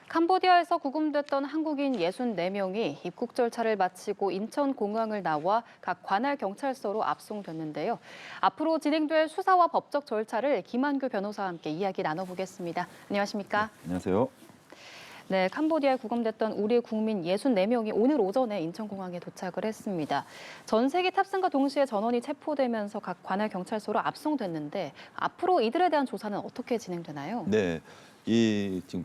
캄보디아에서 구금됐던 한국인 64명이 입국 절차를 마치고 인천공항을 나와 각 관할 경찰서로 압송됐는데요. 앞으로 진행될 수사와 법적 절차를 김한규 변호사와 함께 이야기 나눠보겠습니다. 안녕하십니까? 안녕하세요. 네, 캄보디아에 구금됐던 우리 국민 64명이 오늘 오전에 인천공항에 도착을 했습니다. 전세기 탑승과 동시에 전원이 체포되면서 각 관할 경찰서로 압송됐는데 앞으로 이들에 대한 조사는 어떻게 진행되나요? 네, 지금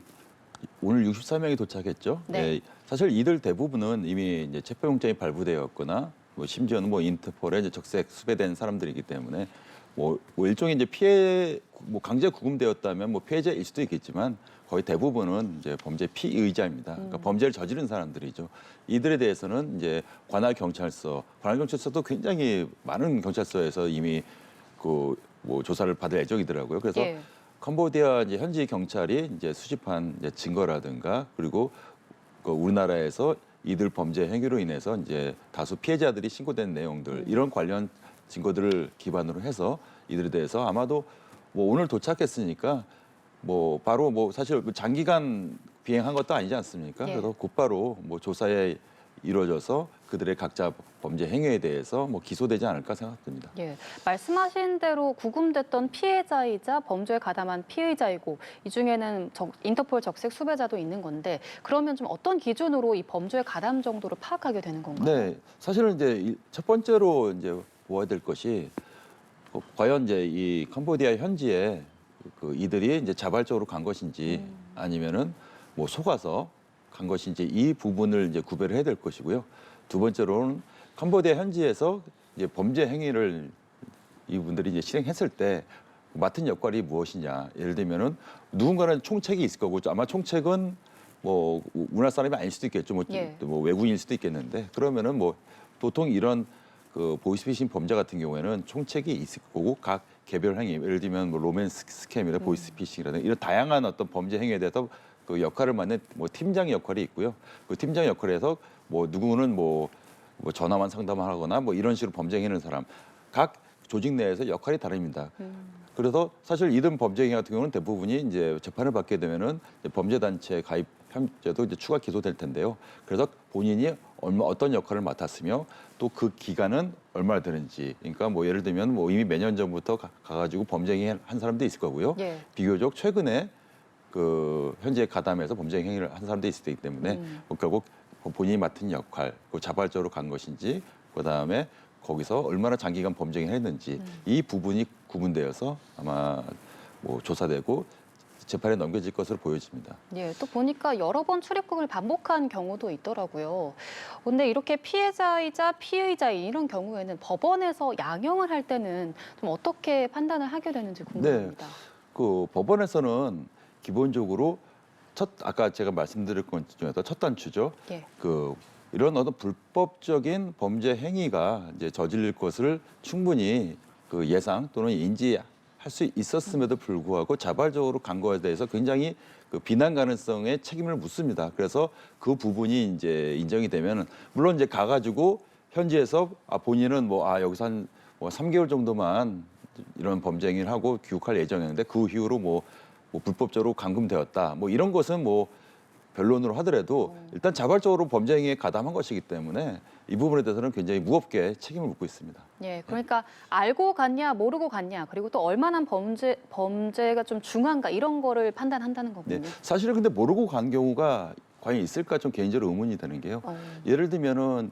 오늘 64명이 도착했죠. 네. 사실 이들 대부분은 이미 이제 체포영장이 발부되었거나 뭐 심지어는 뭐 인터폴에 이제 적색 수배된 사람들이기 때문에 뭐 일종의 이제 강제 구금되었다면 뭐 피해자일 수도 있겠지만 거의 대부분은 이제 범죄 피의자입니다. 그러니까 범죄를 저지른 사람들이죠. 이들에 대해서는 이제 관할 경찰서도 굉장히 많은 경찰서에서 이미 그 뭐 조사를 받을 예정이더라고요. 그래서 예. 캄보디아 이제 현지 경찰이 이제 수집한 이제 증거라든가 그리고 그 우리나라에서 이들 범죄 행위로 인해서 이제 다수 피해자들이 신고된 내용들 이런 관련 증거들을 기반으로 해서 이들에 대해서 아마도 뭐 오늘 도착했으니까 뭐 바로 뭐 사실 장기간 비행한 것도 아니지 않습니까? 예. 그래서 곧바로 뭐 조사에 이루어져서 그들의 각자 범죄 행위에 대해서 뭐 기소되지 않을까 생각됩니다. 예, 말씀하신 대로 구금됐던 피해자이자 범죄에 가담한 피의자이고 이 중에는 인터폴 적색 수배자도 있는 건데 그러면 좀 어떤 기준으로 이 범죄에 가담 정도를 파악하게 되는 건가요? 네, 사실은 이제 첫 번째로 이제 보아야 될 것이 과연 이제 이 캄보디아 현지에 그 이들이 이제 자발적으로 간 것인지 아니면은 뭐 속아서 간 것인지 이 부분을 이제 구별을 해야 될 것이고요. 두 번째로는 캄보디아 현지에서 이제 범죄 행위를 이분들이 이제 실행했을 때 맡은 역할이 무엇이냐. 예를 들면은 누군가는 총책이 있을 거고 아마 총책은 뭐 우리나라 사람이 아닐 수도 있겠죠. 예. 뭐 외국인일 수도 있겠는데 그러면은 뭐 보통 이런 그 보이스피싱 범죄 같은 경우에는 총책이 있을 거고 각 개별 행위, 예를 들면 뭐 로맨스 스캠이나 보이스피싱이라든가 이런 다양한 어떤 범죄 행위에 대해서 그 역할을 맡는 뭐 팀장의 역할이 있고요. 그 팀장 역할에서 뭐 누구는 뭐 전화만 상담하거나 뭐 이런 식으로 범죄 행위하는 사람 각 조직 내에서 역할이 다릅니다. 그래서 사실 이들 범죄 행위 같은 경우는 대부분이 이제 재판을 받게 되면은 범죄 단체 가입 혐죄도 이제 추가 기소될 텐데요. 그래서 본인이 어떤 역할을 맡았으며 또 그 기간은 얼마나 되는지. 그러니까 뭐 예를 들면 뭐 이미 몇 년 전부터 가가지고 범죄 행위 한 사람도 있을 거고요. 예. 비교적 최근에 그 현재 가담해서 범죄 행위를 한 사람도 있을 테기 때문에 뭐 결국 본인이 맡은 역할, 그 자발적으로 간 것인지, 그 다음에 거기서 얼마나 장기간 범죄 행위를 했는지 이 부분이 구분되어서 아마 뭐 조사되고 재판에 넘겨질 것으로 보여집니다. 예, 또 보니까 여러 번 출입국을 반복한 경우도 있더라고요. 근데 이렇게 피해자이자 피의자인 이런 경우에는 법원에서 양형을 할 때는 좀 어떻게 판단을 하게 되는지 궁금합니다. 그 법원에서는 기본적으로 아까 제가 말씀드릴 것 중에서 첫 단추죠. 예. 그 이런 어떤 불법적인 범죄 행위가 이제 저질릴 것을 충분히 그 예상 또는 인지할 수 있었음에도 불구하고 자발적으로 간 거에 대해서 굉장히 그 비난 가능성에 책임을 묻습니다. 그래서 그 부분이 이제 인정이 되면 물론 이제 가가지고 현지에서 본인은 여기서 한 3개월 정도만 이런 범죄 행위를 하고 귀국할 예정이었는데 그 이후로 뭐 불법적으로 감금되었다. 뭐 이런 것은 뭐 변론으로 하더라도 일단 자발적으로 범죄 행위에 가담한 것이기 때문에 이 부분에 대해서는 굉장히 무겁게 책임을 묻고 있습니다. 예, 그러니까 알고 갔냐, 모르고 갔냐, 그리고 또 얼마나 범죄가 좀 중한가 이런 거를 판단한다는 거군요. 네, 사실은 근데 모르고 간 경우가 과연 있을까 좀 개인적으로 의문이 드는 게요. 예를 들면은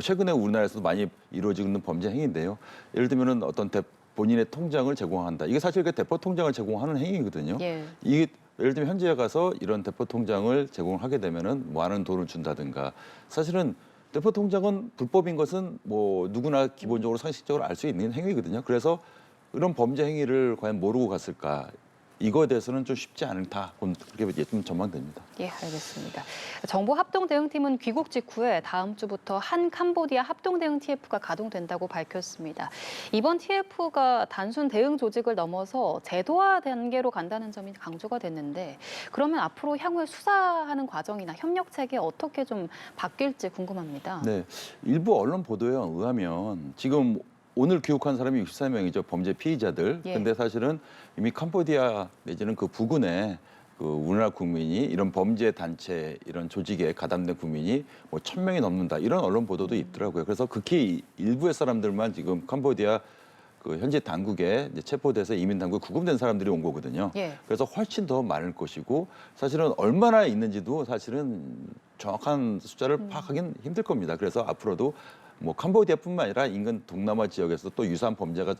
최근에 우리나라에서도 많이 이루어지고 있는 범죄 행위인데요. 예를 들면은 어떤 본인의 통장을 제공한다. 이게 사실 그 대포 통장을 제공하는 행위거든요. 예. 이게 예를 들면 현지에 가서 이런 대포 통장을 제공하게 되면은 많은 돈을 준다든가. 사실은 대포 통장은 불법인 것은 뭐 누구나 기본적으로 상식적으로 알 수 있는 행위거든요. 그래서 이런 범죄 행위를 과연 모르고 갔을까? 이거에 대해서는 좀 쉽지 않다. 그렇게 좀 전망됩니다. 예, 알겠습니다. 정보합동대응팀은 귀국 직후에 다음 주부터 한 캄보디아 합동대응 TF가 가동된다고 밝혔습니다. 이번 TF가 단순 대응 조직을 넘어서 제도화 단계로 간다는 점이 강조가 됐는데 그러면 앞으로 향후에 수사하는 과정이나 협력 체계 어떻게 좀 바뀔지 궁금합니다. 네, 일부 언론 보도에 의하면 지금 오늘 귀국한 사람이 64명이죠. 범죄 피의자들. 예. 근데 사실은 이미 캄보디아 내지는 그 부근에 그 우리나라 국민이 이런 범죄 단체 이런 조직에 가담된 국민이 뭐 1,000명이 넘는다 이런 언론 보도도 있더라고요. 그래서 극히 일부의 사람들만 지금 캄보디아 그 현지 당국에 이제 체포돼서 이민 당국에 구금된 사람들이 온 거거든요. 예. 그래서 훨씬 더 많을 것이고 사실은 얼마나 있는지도 사실은 정확한 숫자를 파악하기는 힘들 겁니다. 그래서 앞으로도 뭐 캄보디아뿐만 아니라 인근 동남아 지역에서 또 유사한 범죄가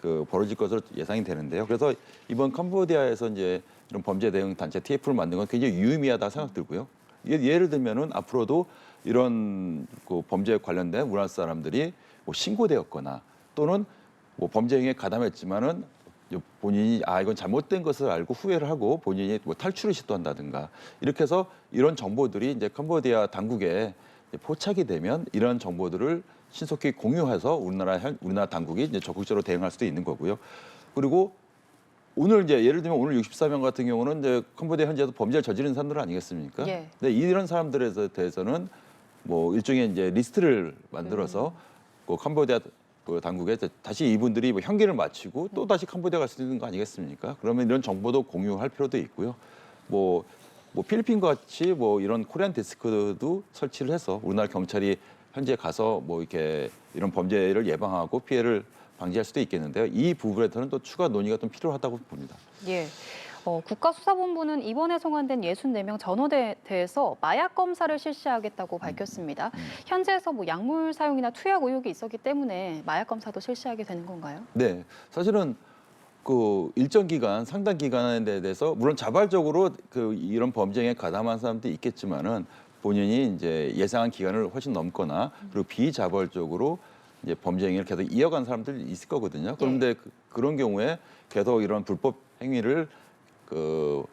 그 벌어질 것으로 예상이 되는데요. 그래서 이번 캄보디아에서 이제 이런 범죄 대응 단체 TF를 만든 건 굉장히 유의미하다 생각 들고요. 예를 들면은 앞으로도 이런 그 범죄에 관련된 우리나라 사람들이 뭐 신고되었거나 또는 뭐 범죄 행위에 가담했지만은 본인이 이건 잘못된 것을 알고 후회를 하고 본인이 뭐 탈출을 시도한다든가 이렇게 해서 이런 정보들이 이제 캄보디아 당국에 포착이 되면 이런 정보들을 신속히 공유해서 우리나라 당국이 이제 적극적으로 대응할 수도 있는 거고요. 그리고 오늘 이제 예를 들면 오늘 64명 같은 경우는 이제 캄보디아 현지에서 범죄를 저지른 사람들 아니겠습니까? 예. 근데 이런 사람들에 대해서는 뭐 일종의 이제 리스트를 만들어서 그 캄보디아 그 당국에 다시 이분들이 뭐 형기를 마치고 또 다시 캄보디아 갈 수 있는 거 아니겠습니까? 그러면 이런 정보도 공유할 필요도 있고요. 뭐 필리핀 같이 뭐 이런 코리안 데스크도 설치를 해서 우리나라 경찰이 현지에 가서 뭐 이렇게 이런 범죄를 예방하고 피해를 방지할 수도 있겠는데요. 이 부분에서는 또 추가 논의가 좀 필요하다고 봅니다. 예. 국가수사본부는 이번에 송환된 64명 전원대에서 마약 검사를 실시하겠다고 밝혔습니다. 현지에서 뭐 약물 사용이나 투약 의혹이 있었기 때문에 마약 검사도 실시하게 되는 건가요? 네, 사실은 그 일정 기간, 상당 기간에 대해서 물론 자발적으로 그 이런 범죄에 가담한 사람도 있겠지만은 본인이 이제 예상한 기간을 훨씬 넘거나 그리고 비자발적으로 이제 범죄 행위를 계속 이어간 사람들이 있을 거거든요. 그런데 그런 경우에 계속 이런 불법 행위를 그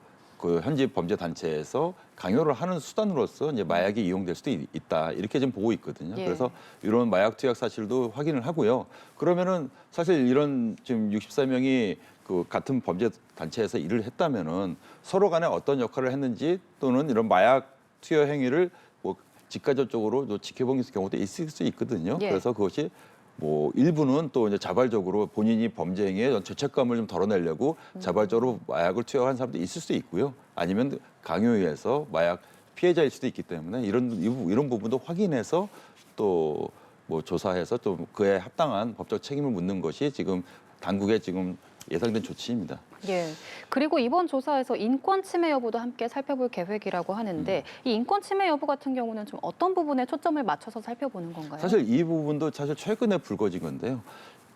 현지 범죄 단체에서 강요를 하는 수단으로서 이제 마약이 이용될 수도 있다 이렇게 좀 보고 있거든요. 예. 그래서 이런 마약 투약 사실도 확인을 하고요. 그러면은 사실 이런 지금 64명이 그 같은 범죄 단체에서 일을 했다면은 서로 간에 어떤 역할을 했는지 또는 이런 마약 투여 행위를 뭐 직간접적으로 지켜본 경우도 있을 수 있거든요. 예. 그래서 그것이 뭐 일부는 또 이제 자발적으로 본인이 범죄 행위에 죄책감을 좀 덜어내려고 자발적으로 마약을 투여한 사람도 있을 수 있고요. 아니면 강요에 의해서 마약 피해자일 수도 있기 때문에 이런 부분도 확인해서 또 뭐 조사해서 또 그에 합당한 법적 책임을 묻는 것이 지금 당국의 지금 예상된 조치입니다. 예. 그리고 이번 조사에서 인권 침해 여부도 함께 살펴볼 계획이라고 하는데 이 인권 침해 여부 같은 경우는 좀 어떤 부분에 초점을 맞춰서 살펴보는 건가요? 사실 이 부분도 사실 최근에 불거진 건데요.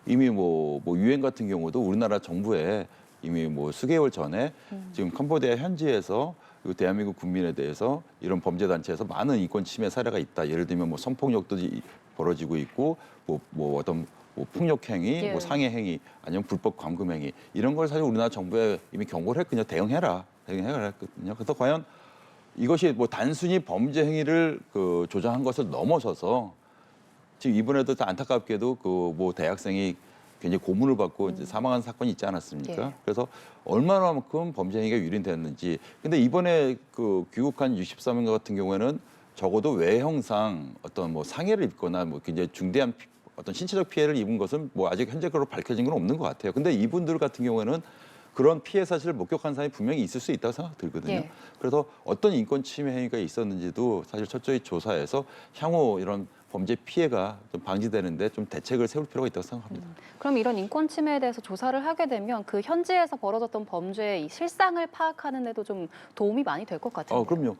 이미 뭐 유엔 같은 경우도 우리나라 정부에 이미 뭐 수개월 전에 지금 캄보디아 현지에서 그 대한민국 국민에 대해서 이런 범죄 단체에서 많은 인권 침해 사례가 있다. 예를 들면 뭐 성폭력도 벌어지고 있고 뭐 어떤 뭐 폭력 행위, 예. 뭐 상해 행위, 아니면 불법 감금 행위 이런 걸 사실 우리나라 정부에 이미 경고를 했거든요. 대응해라 했거든요. 그래서 과연 이것이 뭐 단순히 범죄 행위를 그 조장한 것을 넘어서서 지금 이번에도 안타깝게도 그 뭐 대학생이 굉장히 고문을 받고 이제 사망한 사건이 있지 않았습니까? 예. 그래서 얼마나만큼 범죄 행위가 유린됐는지. 근데 이번에 그 귀국한 64명 같은 경우에는 적어도 외형상 어떤 뭐 상해를 입거나 뭐 굉장히 중대한 어떤 신체적 피해를 입은 것은 뭐 아직 현재적으로 밝혀진 건 없는 것 같아요. 근데 이분들 같은 경우에는 그런 피해 사실을 목격한 사람이 분명히 있을 수 있다고 생각 들거든요. 예. 그래서 어떤 인권 침해 행위가 있었는지도 사실 철저히 조사해서 향후 이런 범죄 피해가 좀 방지되는데 좀 대책을 세울 필요가 있다고 생각합니다. 그럼 이런 인권 침해에 대해서 조사를 하게 되면 그 현지에서 벌어졌던 범죄의 이 실상을 파악하는 데도 좀 도움이 많이 될 것 같아요. 그럼요.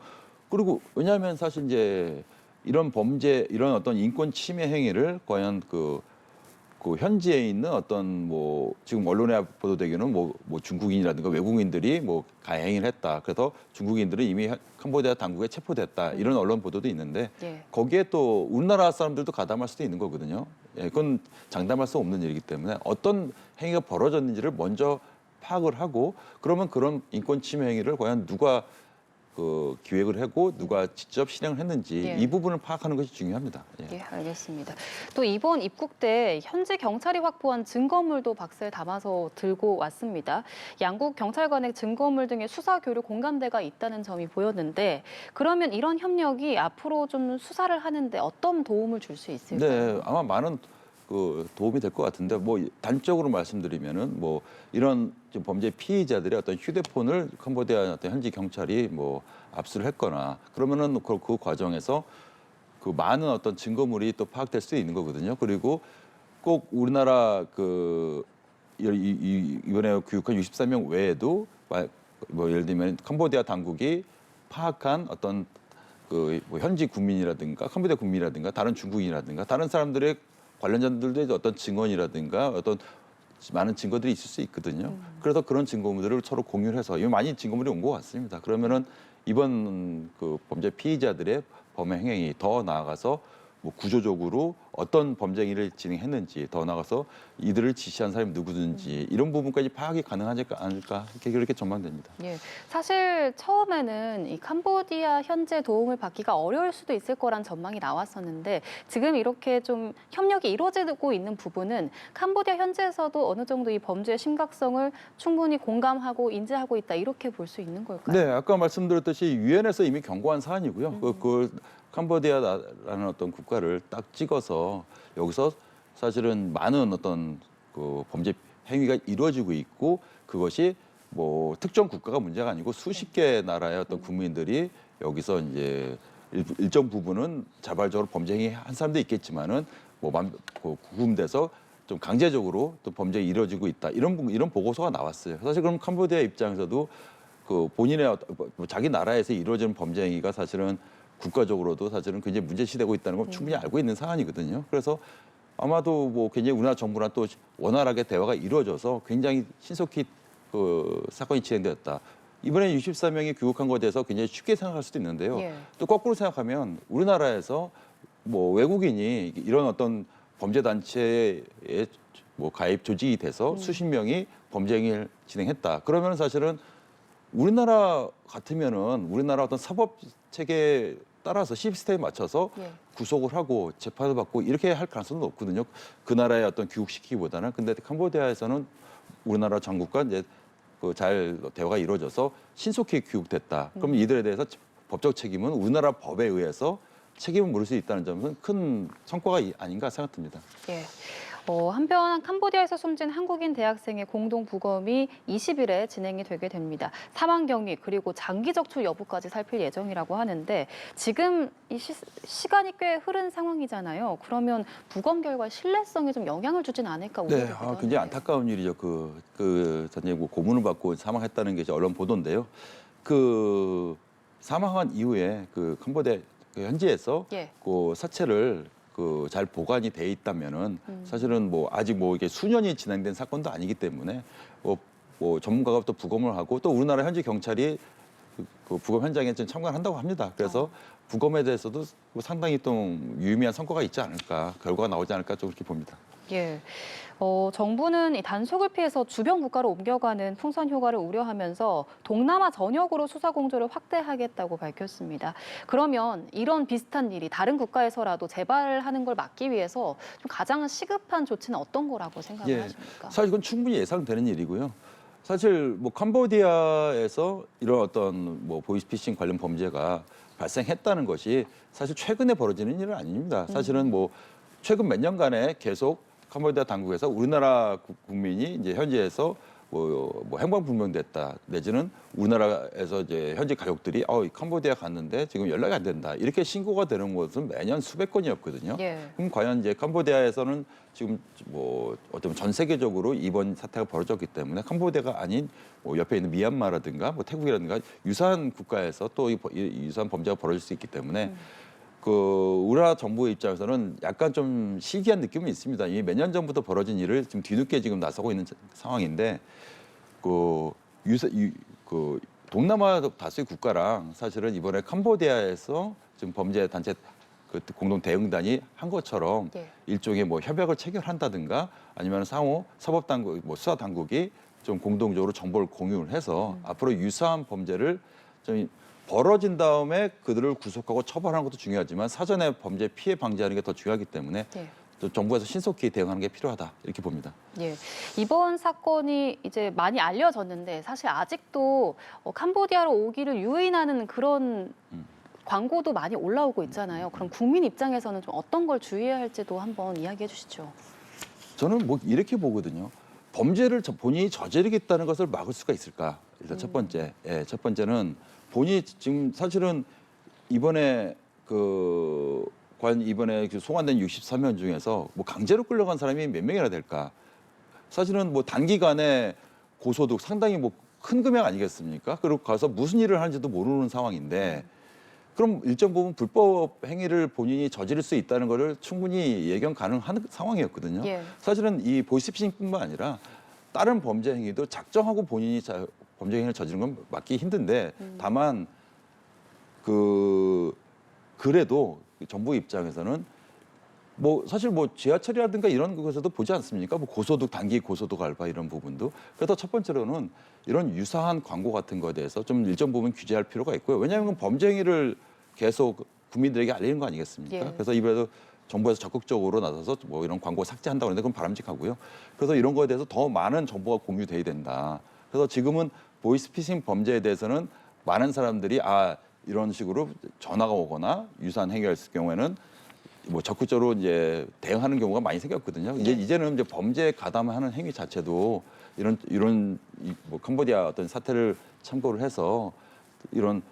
그리고 왜냐하면 사실 이제 이런 범죄, 이런 어떤 인권 침해 행위를 과연 그 현지에 있는 어떤 뭐 지금 언론에 보도되기는 뭐 중국인이라든가 외국인들이 뭐 가해행위를 했다. 그래서 중국인들은 이미 캄보디아 당국에 체포됐다. 이런 언론 보도도 있는데 예. 거기에 또 우리나라 사람들도 가담할 수도 있는 거거든요. 예, 그건 장담할 수 없는 일이기 때문에 어떤 행위가 벌어졌는지를 먼저 파악을 하고 그러면 그런 인권 침해 행위를 과연 누가 그 기획을 하고 누가 직접 실행을 했는지 예. 이 부분을 파악하는 것이 중요합니다. 예. 예, 알겠습니다. 또 이번 입국 때 현지 경찰이 확보한 증거물도 박스에 담아서 들고 왔습니다. 양국 경찰 간의 증거물 등의 수사 교류 공감대가 있다는 점이 보였는데 그러면 이런 협력이 앞으로 좀 수사를 하는데 어떤 도움을 줄 수 있을까요? 네, 아마 많은 그 도움이 될 것 같은데 뭐 단적으로 말씀드리면은 뭐 이런 좀 범죄 피의자들의 어떤 휴대폰을 캄보디아 어떤 현지 경찰이 뭐 압수를 했거나 그러면은 그 과정에서 그 많은 어떤 증거물이 또 파악될 수 있는 거거든요. 그리고 꼭 우리나라 그 이번에 교육한 63명 외에도 뭐 예를 들면 캄보디아 당국이 파악한 어떤 그뭐 현지 국민이라든가 캄보디아 국민이라든가 다른 중국인이라든가 다른 사람들의 관련자들의 어떤 증언이라든가 어떤 많은 증거들이 있을 수 있거든요. 그래서 그런 증거물들을 서로 공유를 해서 이미 많이 증거물이 온 것 같습니다. 그러면은 이번 그 범죄 피의자들의 범행 행위 더 나아가서 뭐 구조적으로 어떤 범죄 행위를 진행했는지 더 나아가서 이들을 지시한 사람이 누구든지 이런 부분까지 파악이 가능하지 않을까 그렇게 전망됩니다. 예, 사실 처음에는 이 캄보디아 현재 도움을 받기가 어려울 수도 있을 거란 전망이 나왔었는데 지금 이렇게 좀 협력이 이루어지고 있는 부분은 캄보디아 현지에서도 어느 정도 이 범죄의 심각성을 충분히 공감하고 인지하고 있다 이렇게 볼 수 있는 걸까요? 네, 아까 말씀드렸듯이 유엔에서 이미 경고한 사안이고요. 그걸 캄보디아라는 어떤 국가를 딱 찍어서 여기서 사실은 많은 어떤 그 범죄 행위가 이루어지고 있고 그것이 뭐 특정 국가가 문제가 아니고 수십 개 나라의 어떤 국민들이 여기서 이제 일정 부분은 자발적으로 범죄 행위 한 사람도 있겠지만은 구금돼서 좀 강제적으로 또 범죄가 이루어지고 있다 이런 보고서가 나왔어요. 사실 그럼 캄보디아 입장에서도 그 본인의 자기 나라에서 이루어지는 범죄 행위가 사실은 국가적으로도 사실은 굉장히 문제시되고 있다는 걸 충분히 알고 있는 사안이거든요. 그래서 아마도 뭐 굉장히 우리나라 정부랑 또 원활하게 대화가 이루어져서 굉장히 신속히 그 사건이 진행되었다. 이번에 64명이 귀국한 것에 대해서 굉장히 쉽게 생각할 수도 있는데요. 예. 또 거꾸로 생각하면 우리나라에서 뭐 외국인이 이런 어떤 범죄 단체에 뭐 가입 조직이 돼서 수십 명이 범죄 행위를 진행했다. 그러면 사실은 우리나라 같으면은 우리나라 어떤 사법 체계에 따라서 시스템에 맞춰서 예. 구속을 하고 재판을 받고 이렇게 할 가능성은 높거든요. 그 나라에 어떤 귀국시키기보다는. 근데 캄보디아에서는 우리나라 정국과 이제 그 잘 대화가 이루어져서 신속히 귀국됐다. 그럼 이들에 대해서 법적 책임은 우리나라 법에 의해서 책임을 물을 수 있다는 점은 큰 성과가 아닌가 생각됩니다. 예. 한편 캄보디아에서 숨진 한국인 대학생의 공동 부검이 20일에 진행이 되게 됩니다. 사망 경위 그리고 장기 적출 여부까지 살필 예정이라고 하는데 지금 이 시간이 꽤 흐른 상황이잖아요. 그러면 부검 결과 신뢰성에 좀 영향을 주진 않을까 네, 우려되기도 굉장히 하는데요. 안타까운 일이죠. 전에 뭐 고문을 받고 사망했다는 게 이제 언론 보도인데요. 그 사망한 이후에 그 캄보디아 그 현지에서 예. 그 사체를 그 잘 보관이 돼 있다면은 사실은 뭐 아직 뭐 이게 수년이 진행된 사건도 아니기 때문에 뭐 전문가가 또 부검을 하고 또 우리나라 현지 경찰이 그 부검 현장에 좀 참관을 한다고 합니다. 그래서 부검에 대해서도 뭐 상당히 좀 유의미한 성과가 있지 않을까, 결과가 나오지 않을까 좀 그렇게 봅니다. 예. 정부는 이 단속을 피해서 주변 국가로 옮겨가는 풍선 효과를 우려하면서 동남아 전역으로 수사 공조를 확대하겠다고 밝혔습니다. 그러면 이런 비슷한 일이 다른 국가에서라도 재발하는 걸 막기 위해서 좀 가장 시급한 조치는 어떤 거라고 생각을 하십니까? 사실 이건 충분히 예상되는 일이고요. 사실 뭐 캄보디아에서 이런 어떤 뭐 보이스피싱 관련 범죄가 발생했다는 것이 사실 최근에 벌어지는 일은 아닙니다. 사실은 뭐 최근 몇 년간에 계속 캄보디아 당국에서 우리나라 국민이 이제 현지에서 뭐 행방불명됐다 내지는 우리나라에서 이제 현지 가족들이 캄보디아 갔는데 지금 연락이 안 된다 이렇게 신고가 되는 것은 매년 수백 건이었거든요. 예. 그럼 과연 이제 캄보디아에서는 지금 뭐 어쩌면 전 세계적으로 이번 사태가 벌어졌기 때문에 캄보디아가 아닌 뭐 옆에 있는 미얀마라든가 뭐 태국이라든가 유사한 국가에서 또 유사한 범죄가 벌어질 수 있기 때문에 그 우리나라 정부의 입장에서는 약간 좀 시기한 느낌은 있습니다. 이미 몇 년 전부터 벌어진 일을 지금 뒤늦게 지금 나서고 있는 상황인데 그 동남아 다수의 국가랑 사실은 이번에 캄보디아에서 지금 범죄 단체 그 공동 대응단이 한 것처럼 예. 일종의 뭐 협약을 체결한다든가 아니면 상호 사법 당국 뭐 수사 당국이 좀 공동적으로 정보를 공유를 해서 앞으로 유사한 범죄를 좀 벌어진 다음에 그들을 구속하고 처벌하는 것도 중요하지만 사전에 범죄 피해 방지하는 게 더 중요하기 때문에 예. 또 정부에서 신속히 대응하는 게 필요하다 이렇게 봅니다. 예. 이번 사건이 이제 많이 알려졌는데 사실 아직도 캄보디아로 오기를 유인하는 그런 광고도 많이 올라오고 있잖아요. 그럼 국민 입장에서는 좀 어떤 걸 주의해야 할지도 한번 이야기해 주시죠. 저는 뭐 이렇게 보거든요. 범죄를 본인이 저지르겠다는 것을 막을 수가 있을까? 일단 첫 번째, 첫 번째는 본인이 지금 사실은 이번에 이번에 송환된 63명 중에서 뭐 강제로 끌려간 사람이 몇 명이나 될까? 사실은 뭐 단기간에 고소득 상당히 뭐 큰 금액 아니겠습니까? 그리고 가서 무슨 일을 하는지도 모르는 상황인데 그럼 일정 부분 불법 행위를 본인이 저지를 수 있다는 것을 충분히 예견 가능한 상황이었거든요. 예. 사실은 이 보이스피싱뿐만 아니라 다른 범죄 행위도 작정하고 본인이 범죄 행위를 저지른 건 막기 힘든데 다만 그래도 정부 입장에서는 뭐 사실 뭐 지하철이라든가 이런 곳에서도 보지 않습니까? 뭐 고소득 단기 고소득 알바 이런 부분도. 그래서 첫 번째로는 이런 유사한 광고 같은 거에 대해서 좀 일정 부분 규제할 필요가 있고요. 왜냐하면 범죄 행위를 계속 국민들에게 알리는 거 아니겠습니까? 예. 그래서 이번에도 정부에서 적극적으로 나서서 뭐 이런 광고 삭제한다고 하는데 그건 바람직하고요. 그래서 이런 거에 대해서 더 많은 정보가 공유돼야 된다. 그래서 지금은 보이스피싱 범죄에 대해서는 많은 사람들이 이런 식으로 전화가 오거나 유사한 행위가 있을 경우에는 뭐 적극적으로 이제 대응하는 경우가 많이 생겼거든요. 이제는 이제 범죄에 가담하는 행위 자체도 이런 뭐 캄보디아 어떤 사태를 참고를 해서 이런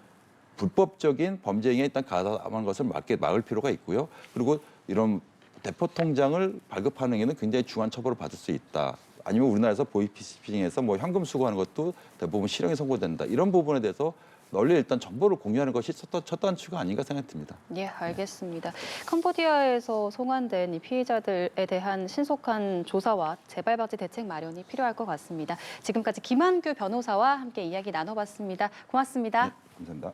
불법적인 범죄 행위에 일단 가담하는 것을 막을 필요가 있고요. 그리고 이런 대포 통장을 발급하는 행위는 굉장히 중한 처벌을 받을 수 있다. 아니면 우리나라에서 보이스피싱에서 뭐 현금 수거하는 것도 대부분 실형이 선고된다. 이런 부분에 대해서 널리 일단 정보를 공유하는 것이 첫 단추가 아닌가 생각이 듭니다. 예, 알겠습니다. 캄보디아에서 송환된 이 피해자들에 대한 신속한 조사와 재발 방지 대책 마련이 필요할 것 같습니다. 지금까지 김한규 변호사와 함께 이야기 나눠봤습니다. 고맙습니다. 네, 감사합니다.